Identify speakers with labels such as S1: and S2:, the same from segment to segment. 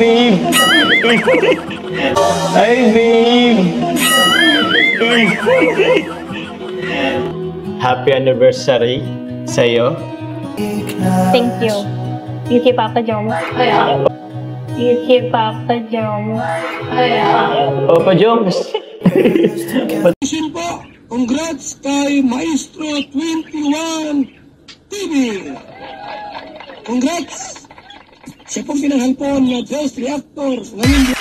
S1: babe! Hi, babe! Happy anniversary sa'yo.
S2: Thank you. You kay Papa Joms. You kay Papa Joms.
S1: Papa Joms!
S3: Po, congrats kay Maestro 21 TV. Congrats! Siya pong pinanghalpon na Ghost Reactor ngayon.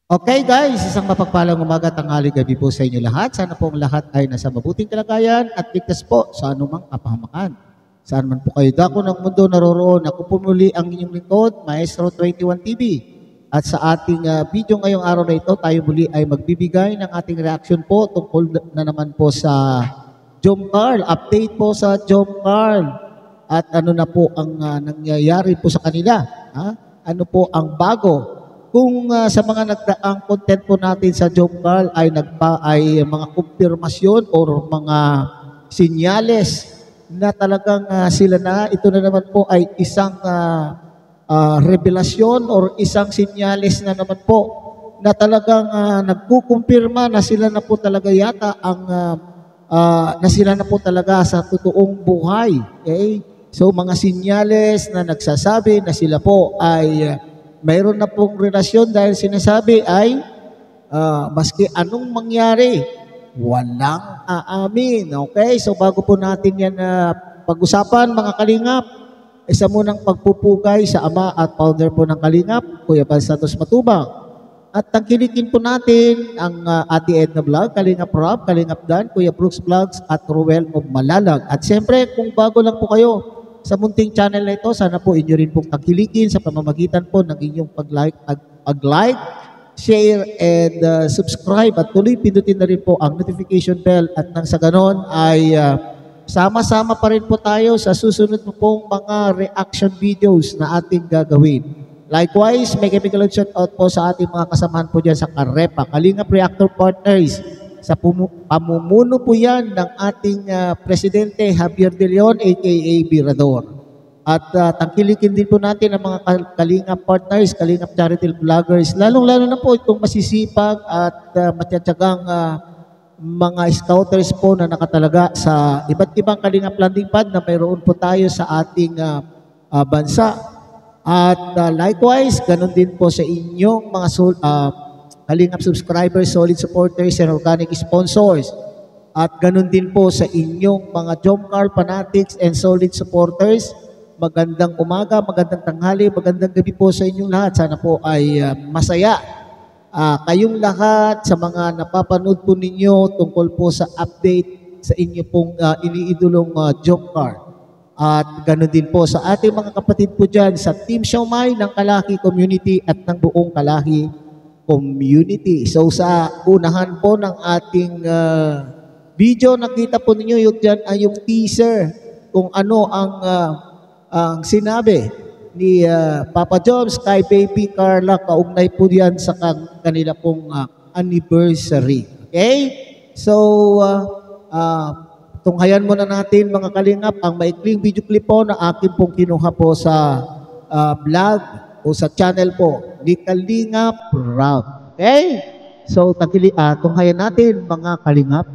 S4: Okay guys, isang mapagpalang umaga, tanghali, gabi po sa inyo lahat. Sana po ang lahat ay nasa mabuting kalagayan at ligtas po sa anumang kapahamakan. Saan man po kayo dako ng mundo naroroon, ako po muli ang inyong lingkod, Maestro 21 TV. At sa ating video ngayong araw na ito, tayo muli ay magbibigay ng ating reaction po tungkol na naman po sa Jom Carl. Update po sa Jom Carl. At ano na po ang nangyayari po sa kanila. Ano po ang bago. Kung sa mga nagdaang content po natin sa Jom Carl ay mga kumpirmasyon o mga sinyales na talagang sila na, ito na naman po ay isang revelasyon or isang sinyales na naman po na talagang nagkukumpirma na sila na po talaga yata ang na sila na po talaga sa totoong buhay. Okay? So mga sinyales na nagsasabi na sila po ay mayroon na pong relasyon dahil sinasabi ay maski anong mangyari, walang aamin. Okay? So bago po natin yan pag-usapan mga kalingap, isa munang pagpupugay sa ama at founder po ng Kalingap, Kuya Bal Santos Matubang. At tangkilikin po natin ang Ate Edna Vlog, Kalingap Rob, Kalingap Dan, Kuya Brooks Vlogs at Ruel of Malalag. At siyempre kung bago lang po kayo sa munting channel na ito, sana po inyo rin pong tangkilikin sa pamamagitan po ng inyong pag-like, share, and subscribe. At tuloy pindutin na rin po ang notification bell at nang sa ganon ay sama-sama pa rin po tayo sa susunod pong mga reaction videos na ating gagawin. Likewise, may chemical shout-out po sa ating mga kasamahan po dyan sa Karepa, Kalingap Reactor Partners. Sa pamumuno po yan ng ating Presidente Javier De Leon aka Virador. At tangkilikin din po natin ang mga Kalingap Partners, Kalingap Charity Vloggers, lalong-lalo na po itong masisipag at matyatsyagang mga scouters po na nakatalaga sa iba't ibang Kalingap landing pad na mayroon po tayo sa ating bansa. At likewise, ganun din po sa inyong mga Kalingap subscribers, solid supporters, and organic sponsors. At ganun din po sa inyong mga Jom Carl fanatics and solid supporters. Magandang umaga, magandang tanghali, magandang gabi po sa inyong lahat. Sana po ay masaya kayong lahat sa mga napapanood po ninyo tungkol po sa update sa inyo pong iniidolong Jom Carl. At ganoon din po sa ating mga kapatid po dyan sa Team Siomai ng Kalahi Community at ng buong Kalahi Community. So sa unahan po ng ating video, nakita po ninyo yung dyan ay yung teaser kung ano ang sinabi ni Papa Joms kay Baby Carla kaugnay po yan sa kanila pong anniversary. Okay? So, tunghayan muna natin mga kalingap ang maikling video clip po na akin pong kinuha po sa vlog o sa channel po ni Kalingap Rob. Okay? So, tunghayan natin mga kalingap.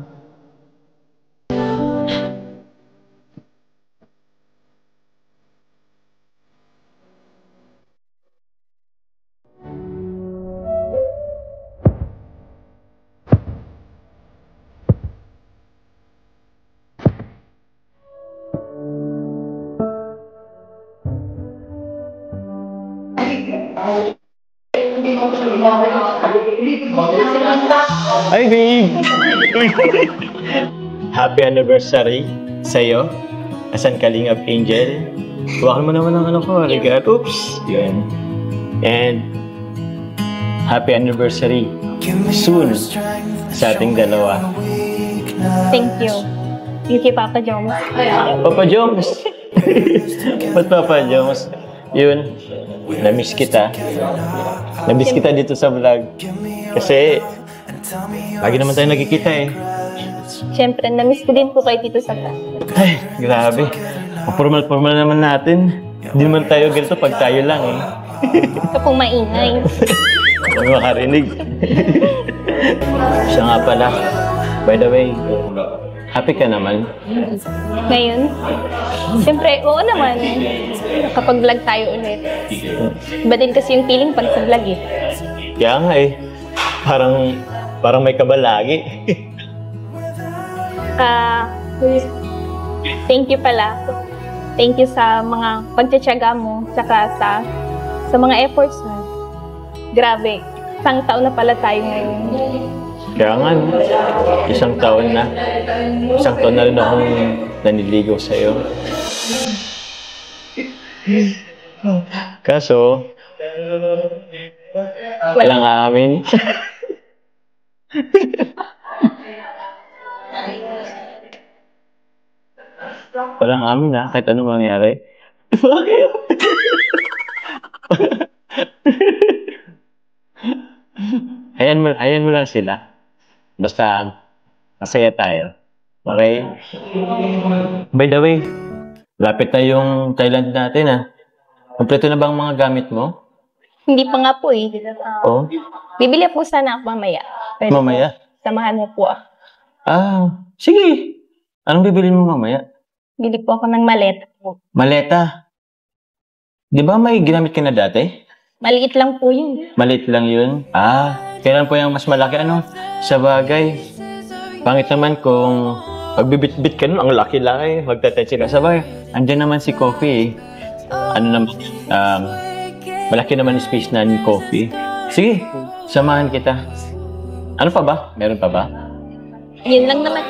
S1: Hi, babe! Happy anniversary sa'yo. Asan Kalingap Angel? Huwakan mo naman ang ano ko, aligat. Oops! Yun. And happy anniversary soon sa ating dalawa.
S2: Thank you. You kay Papa Joms.
S1: Papa Joms! Ba't Papa Joms? Yun, na-miss kita. Na-miss kita dito sa vlog. Kasi, lagi naman tayo nagkikita eh.
S2: Siyempre, na-miss ko din po kayo dito sa
S1: Ay, grabe. Formal-formal naman natin. Hindi naman tayo ganito pag tayo lang eh.
S2: Ito pong maingay.
S1: Huwag makarinig. Siya nga pala. By the way, happy ka naman?
S2: Ngayon, siyempre, oo naman. Kapag vlog tayo ulit. Iba din kasi yung feeling pag sa vlog eh.
S1: Kaya nga eh. Parang may kaba lagi.
S2: Thank you pala. Thank you sa mga pagtsatsaga mo, saka sa mga efforts mo. Grabe, isang taon na pala tayo ngayon.
S1: Kaya nga, no? Isang taon na. Isang taon na rin akong naniligaw sa'yo. Kaso, walang amin. Walang amin ha, kahit anong mangyari. Bakit? Hayaan mo lang sila. Basta, masaya tayo. Okay? By the way, lapit na yung Thailand natin ha. Kompleto na bang mga gamit mo?
S2: Hindi pa nga po eh.
S1: Oo.
S2: Bibili po sana ako mamaya. Pwede
S1: Mamaya?
S2: po, samahan mo po ako.
S1: Sige. Anong bibilin mo mamaya?
S2: Bili po ako ng maleta po.
S1: Maleta. Di ba may ginamit ka na dati?
S2: Maliit lang po yun.
S1: Maliit lang yun? Kailan po yung mas malaki? Ano? Sa bagay. Pangit naman kung pagbibit-bit ka nun, ang laki-laki. Magtatensi ka. Sabay, andyan naman si Coffee eh. Malaki naman yung space na ni Coffee. Sige, samahan kita. Ano pa ba? Meron pa ba?
S2: Yun lang naman.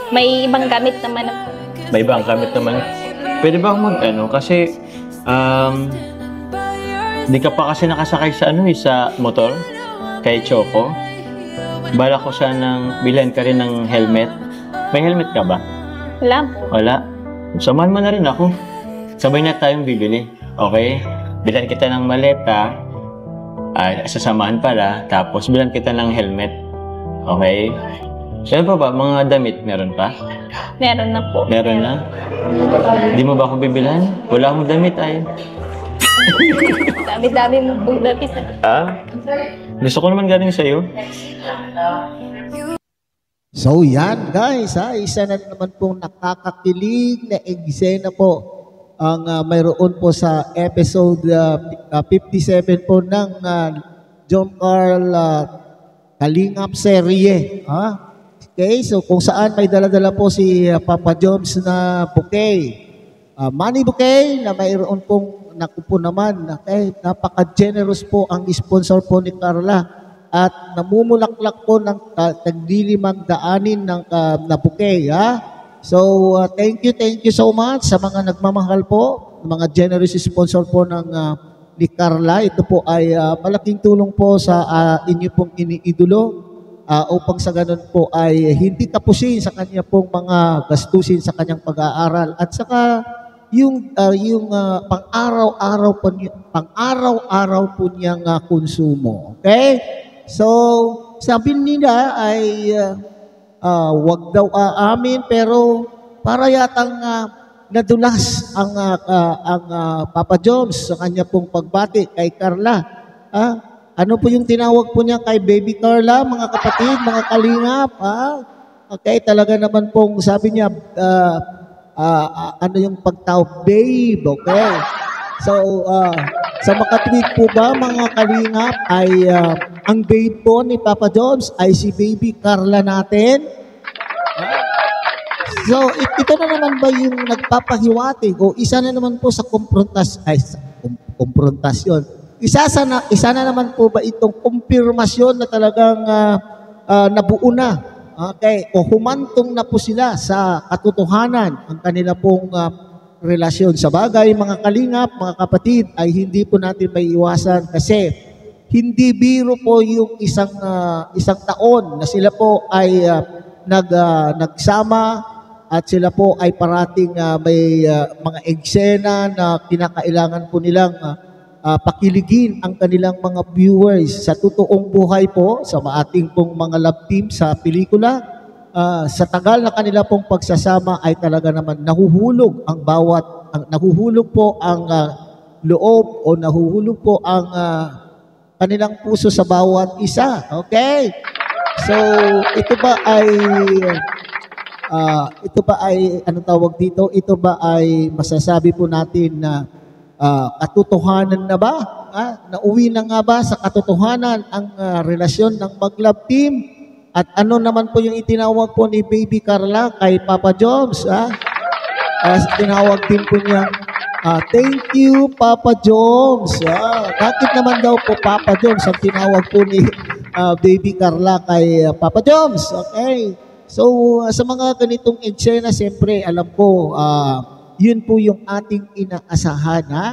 S2: May ibang gamit naman ako.
S1: May ibang gamit naman. Pwede ba akong kasi, di ka pa kasi nakasakay sa sa motor, kay Choco. Bala ko sanang bilhan ka rin ng helmet. May helmet ka ba?
S2: Wala po.
S1: Wala. Samahan mo na rin ako. Sabay na tayong bibili. Okay? Bilhan kita ng maleta. Sasamahan pala. Tapos bilhan kita ng helmet. Okay? Saan pa ba? Mga damit, meron pa?
S2: Meron na po.
S1: Meron na? Di mo ba ako bibilhan? Wala akong damit ay.
S2: Dami-dami mo pong damit.
S1: Gusto ko naman galing sa'yo.
S4: So yan guys, isa na naman pong nakakakilig na eksena po ang mayroon po sa episode 57 po ng John Carl Kalingap serye. Okay, so kung saan may dala-dala po si Papa Joms na bouquet. Money bouquet na mayroon pong nakupo naman. Okay, napaka-generous po ang sponsor po ni Carla. At namumulaklak po ng taglilimang daanin ng na bouquet. So, thank you so much sa mga nagmamahal po, mga generous sponsor po ng ni Carla. Ito po ay malaking tulong po sa inyo pong iniidolo upang sa ganun po ay hindi tapusin sa kanya pong mga gastusin sa kanyang pag-aaral at saka yung pang-araw-araw po niyang konsumo. Okay? So, sabi nila ay wag daw aamin pero para yatang nadulas ang Papa Joms sa kanya pong pagbati kay Carla. Ano po yung tinawag po niya kay Baby Carla, mga kapatid, mga kalingap? Okay, talaga naman pong sabi niya, ano yung pagtawag? Babe, okay? So, sa makatweet po ba mga kalingap ay ang babe po ni Papa Joms ay si Baby Carla natin? So, ito na naman ba yung nagpapahiwatig o isa na naman po sa konfrontasyon? Isa na naman po ba itong kumpirmasyon na talagang nabuo na? Okay, o humantong na po sila sa katotohanan ang kanila pong relasyon. Sa bagay, mga kalingap, mga kapatid, ay hindi po natin may iwasan kasi hindi biro po yung isang taon na sila po ay nagsama at sila po ay parating may mga eksena na kinakailangan po nilang pakiligin ang kanilang mga viewers sa totoong buhay po, sa ating pong mga love team sa pelikula sa tagal na kanila pong pagsasama ay talaga naman nahuhulog po ang loob o nahuhulog po ang kanilang puso sa bawat isa. Okay? So, ito ba ay anong tawag dito? Ito ba ay masasabi po natin na katotohanan na ba? Nauwi na nga ba sa katotohanan ang relasyon ng mag-love team? At ano naman po yung itinawag po ni Baby Carla kay Papa Joms? Tinawag din po niya, thank you, Papa Joms. Bakit naman daw po Papa Joms ang tinawag po ni Baby Carla kay Papa Joms? Okay. So, sa mga ganitong eksena, siyempre, alam ko, yun po yung ating inaasahan, ha?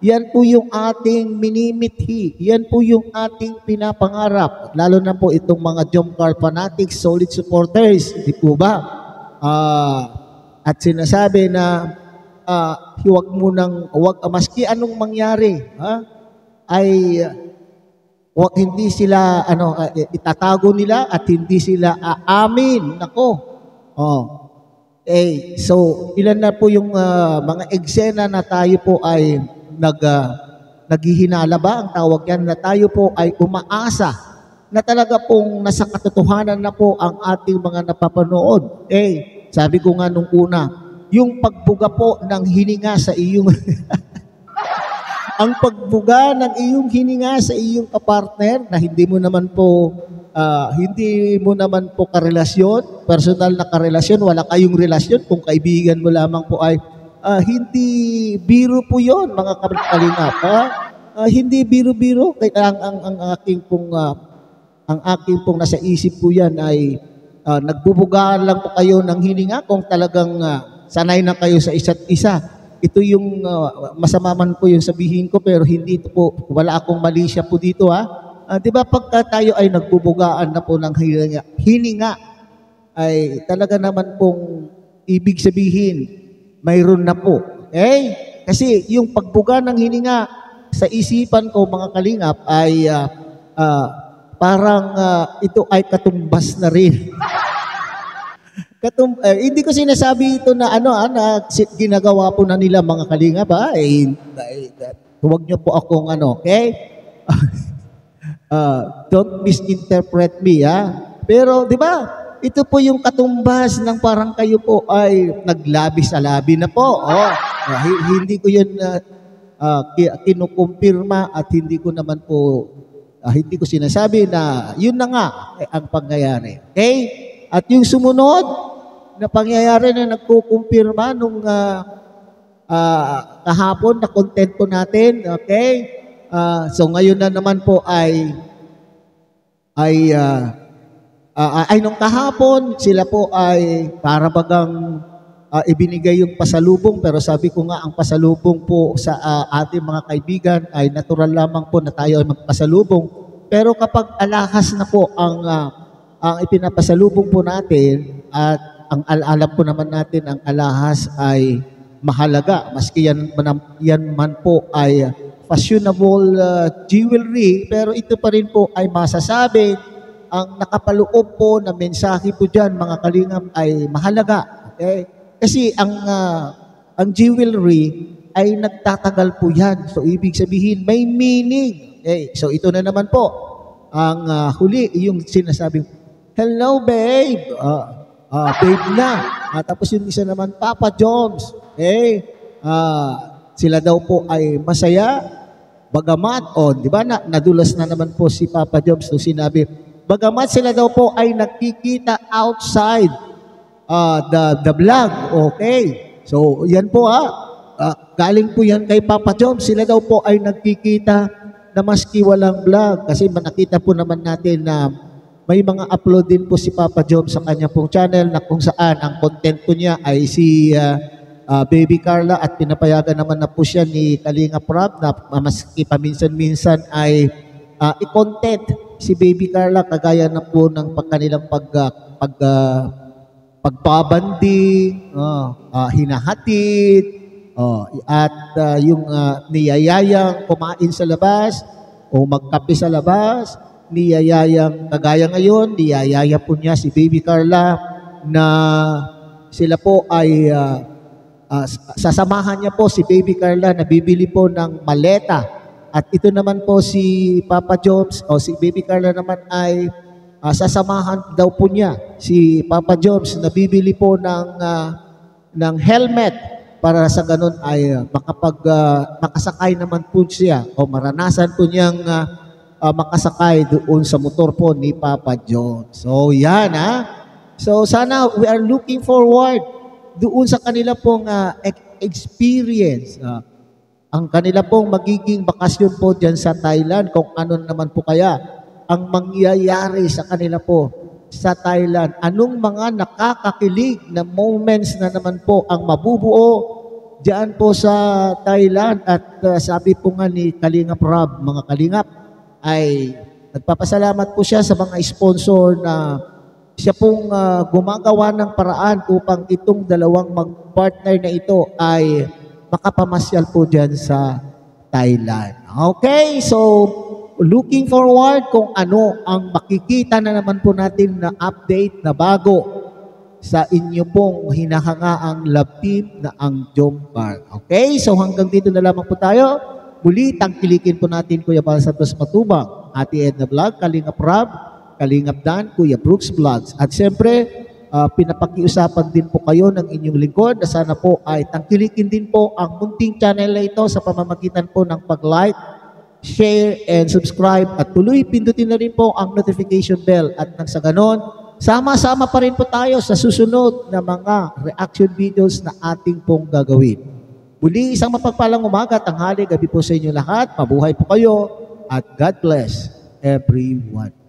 S4: Yan po yung ating minimithi. Yan po yung ating pinapangarap. Lalo na po itong mga Jomcar fanatics, solid supporters. Di po ba? At sinasabi na maski anong mangyari, ay hindi sila itatago nila at hindi sila aamin. Nako. So ilan na po yung mga eksena na tayo po ay naghihinala ba ang tawag yan, na tayo po ay umaasa na talaga pong nasa katotohanan na po ang ating mga napapanood. Sabi ko nga nung una, yung pagbuga po ng hininga sa iyong ang pagbuga ng iyong hininga sa iyong kapartner na hindi mo naman po karelasyon, personal na karelasyon, wala kayong relasyon, kung kaibigan mo lamang po ay hindi biro po yon, mga kalingap. Hindi biro-biro. Ang aking pong nasa isip po yan ay nagbubugaan lang po kayo ng hininga kung talagang sanay na kayo sa isa't isa. Ito yung masama man po yung sabihin ko, pero hindi ito po, wala akong mali siya po dito, di ba pagka tayo ay nagbubugaan na po ng hininga ay talaga naman pong ibig sabihin mayroon na po. Okay? Kasi yung pagbuga ng hininga sa isipan ko, mga kalingap, ay parang ito ay katumbas na rin. Hindi ko sinasabi ito na na ginagawa po na nila, mga kalingap. Huwag niyo po akong okay? Don't misinterpret me, Pero, di ba? Ito po yung katumbas ng parang kayo po ay naglabi sa labi na po. Hindi ko yun kinukumpirma at hindi ko naman po, hindi ko sinasabi na yun na nga ang pangyayari. Okay? At yung sumunod na pangyayari na nagkukumpirma nung kahapon na content po natin. Okay? So ngayon na naman po ay nung kahapon, sila po ay para bagang ibinigay yung pasalubong, pero sabi ko nga, ang pasalubong po sa ating mga kaibigan ay natural lamang po na tayo ay magpasalubong. Pero kapag alahas na po ang ipinapasalubong po natin, at alam po naman natin ang alahas ay mahalaga, maski yan man po ay fashionable jewelry, pero ito pa rin po ay masasabi ang nakapaloob po na mensahe po dyan, mga kalingap, ay mahalaga. Okay? Kasi ang jewelry ay nagtatagal po yan. So, ibig sabihin, may meaning. Okay? So, ito na naman po. Ang huli, yung sinasabing, hello, babe. Babe na. Tapos yung isa naman, Papa Joms. Okay? Sila daw po ay masaya. Bagamat, di ba, nadulas na naman po si Papa Joms. So, sinabi, bagamat sila daw po ay nakikita outside the vlog. Okay. So, yan po galing po yan kay Papa Joms. Sila daw po ay nakikita na maski walang vlog. Kasi nakita po naman natin na may mga upload din po si Papa Joms sa kanya pong channel na kung saan ang content po niya ay si Baby Carla at pinapayagan naman na po siya ni Kalinga Prab na maski paminsan-minsan ay i-content si Baby Carla kagaya na po ng kanilang pagbabanding, hinahatid, at yung niyayayang kumain sa labas o magkape sa labas, niyayayang kagaya ngayon, niyayaya po niya si Baby Carla na sila po ay sasamahan niya po si Baby Carla na bibili po ng maleta. At ito naman po si Papa Joms o si Baby Carla naman ay sasamahan daw po niya si Papa Joms na bibili po ng helmet para sa ganun ay makasakay naman po siya o maranasan po niyang makasakay doon sa motor po ni Papa Joms. So yan So sana we are looking forward doon sa kanila pong experience. Ang kanila pong magiging bakasyon po dyan sa Thailand, kung ano naman po kaya ang mangyayari sa kanila po sa Thailand. Anong mga nakakakilig na moments na naman po ang mabubuo dyan po sa Thailand. At sabi po nga ni Kalingap Rob, mga Kalingap, ay nagpapasalamat po siya sa mga sponsor na siya pong gumagawa ng paraan upang itong dalawang mag-partner na ito ay makapamasyal po dyan sa Thailand. Okay, so looking forward kung ano ang makikita na naman po natin na update na bago sa inyo pong hinahangaang love team na ang Jom Park. Okay, so hanggang dito na lamang po tayo. Muli, tangkilikin po natin Kuya Bal Santos Matubang, Ate Edna Vlog, Kalingap Rob, Kalingap Dan, Kuya Brooks Vlogs. At siyempre, pinapakiusapan din po kayo ng inyong lingkod na sana po ay tangkilikin din po ang munting channel na ito sa pamamagitan po ng pag-like, share, and subscribe. At tuloy, pindutin na rin po ang notification bell. At nang sa ganon, sama-sama pa rin po tayo sa susunod na mga reaction videos na ating pong gagawin. Muli, isang mapagpalang umaga, tanghali, gabi po sa inyo lahat. Mabuhay po kayo at God bless everyone.